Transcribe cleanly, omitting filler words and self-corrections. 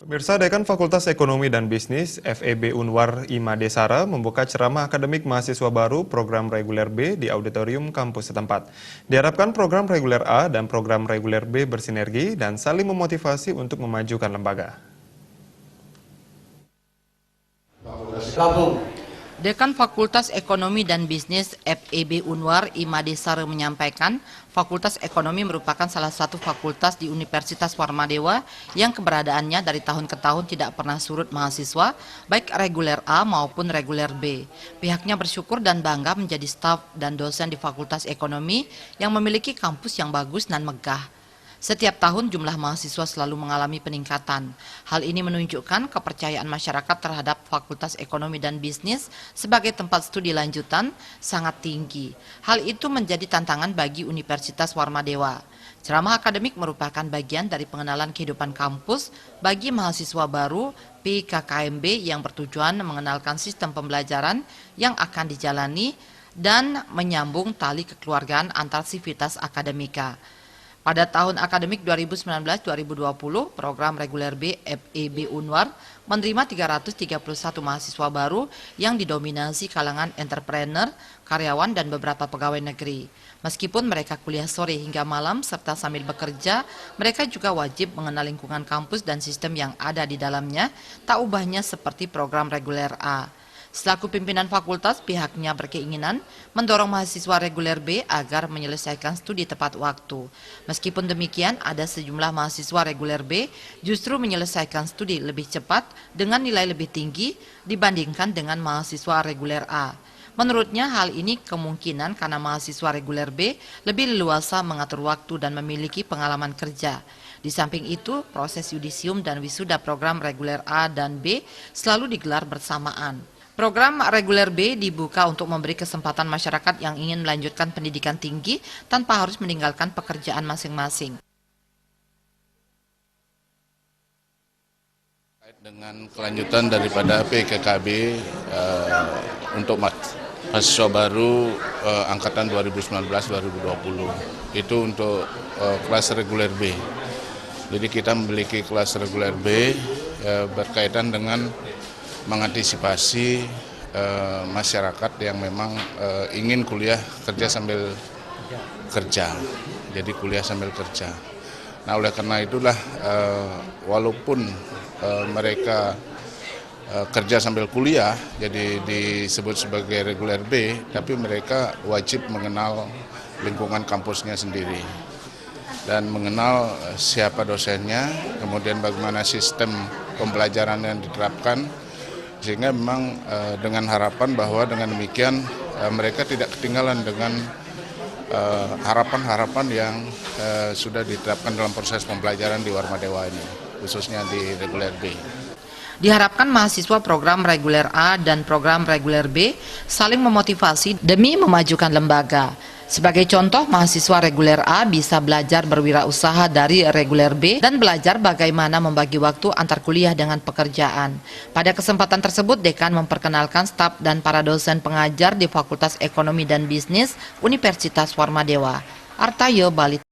Pemirsa, Dekan Fakultas Ekonomi dan Bisnis FEB Unwar Imade Sara membuka ceramah akademik mahasiswa baru program reguler B di auditorium kampus setempat. Diharapkan program reguler A dan program reguler B bersinergi dan saling memotivasi untuk memajukan lembaga. Dekan Fakultas Ekonomi dan Bisnis FEB Unwar Imade Sara menyampaikan, Fakultas Ekonomi merupakan salah satu fakultas di Universitas Warmadewa yang keberadaannya dari tahun ke tahun tidak pernah surut mahasiswa, baik reguler A maupun reguler B. Pihaknya bersyukur dan bangga menjadi staf dan dosen di Fakultas Ekonomi yang memiliki kampus yang bagus dan megah. Setiap tahun jumlah mahasiswa selalu mengalami peningkatan. Hal ini menunjukkan kepercayaan masyarakat terhadap Fakultas Ekonomi dan Bisnis sebagai tempat studi lanjutan sangat tinggi. Hal itu menjadi tantangan bagi Universitas Warmadewa. Ceramah akademik merupakan bagian dari pengenalan kehidupan kampus bagi mahasiswa baru PKKMB yang bertujuan mengenalkan sistem pembelajaran yang akan dijalani dan menyambung tali kekeluargaan antar sivitas akademika. Pada tahun akademik 2019-2020, program reguler B FEB Unwar menerima 331 mahasiswa baru yang didominasi kalangan entrepreneur, karyawan, dan beberapa pegawai negeri. Meskipun mereka kuliah sore hingga malam serta sambil bekerja, mereka juga wajib mengenal lingkungan kampus dan sistem yang ada di dalamnya, tak ubahnya seperti program reguler A. Selaku pimpinan fakultas, pihaknya berkeinginan mendorong mahasiswa reguler B agar menyelesaikan studi tepat waktu. Meskipun demikian, ada sejumlah mahasiswa reguler B justru menyelesaikan studi lebih cepat dengan nilai lebih tinggi dibandingkan dengan mahasiswa reguler A. Menurutnya, hal ini kemungkinan karena mahasiswa reguler B lebih leluasa mengatur waktu dan memiliki pengalaman kerja. Di samping itu, proses yudisium dan wisuda program reguler A dan B selalu digelar bersamaan. Program reguler B dibuka untuk memberi kesempatan masyarakat yang ingin melanjutkan pendidikan tinggi tanpa harus meninggalkan pekerjaan masing-masing. Dengan kelanjutan daripada PKKB untuk mahasiswa baru angkatan 2019-2020 itu untuk kelas reguler B. Jadi kita memiliki kelas reguler B berkaitan dengan mengantisipasi masyarakat yang memang ingin kuliah kerja sambil kerja. Jadi kuliah sambil kerja. Nah, oleh karena itulah walaupun mereka kerja sambil kuliah, jadi disebut sebagai reguler B, tapi mereka wajib mengenal lingkungan kampusnya sendiri dan mengenal siapa dosennya, kemudian bagaimana sistem pembelajaran yang diterapkan, sehingga memang dengan harapan bahwa dengan demikian mereka tidak ketinggalan dengan harapan-harapan yang sudah diterapkan dalam proses pembelajaran di Warmadewa ini, khususnya di reguler B. Diharapkan mahasiswa program reguler A dan program reguler B saling memotivasi demi memajukan lembaga. Sebagai contoh, mahasiswa reguler A bisa belajar berwirausaha dari reguler B dan belajar bagaimana membagi waktu antar kuliah dengan pekerjaan. Pada kesempatan tersebut, Dekan memperkenalkan staf dan para dosen pengajar di Fakultas Ekonomi dan Bisnis Universitas Warmadewa. Artayo Bali.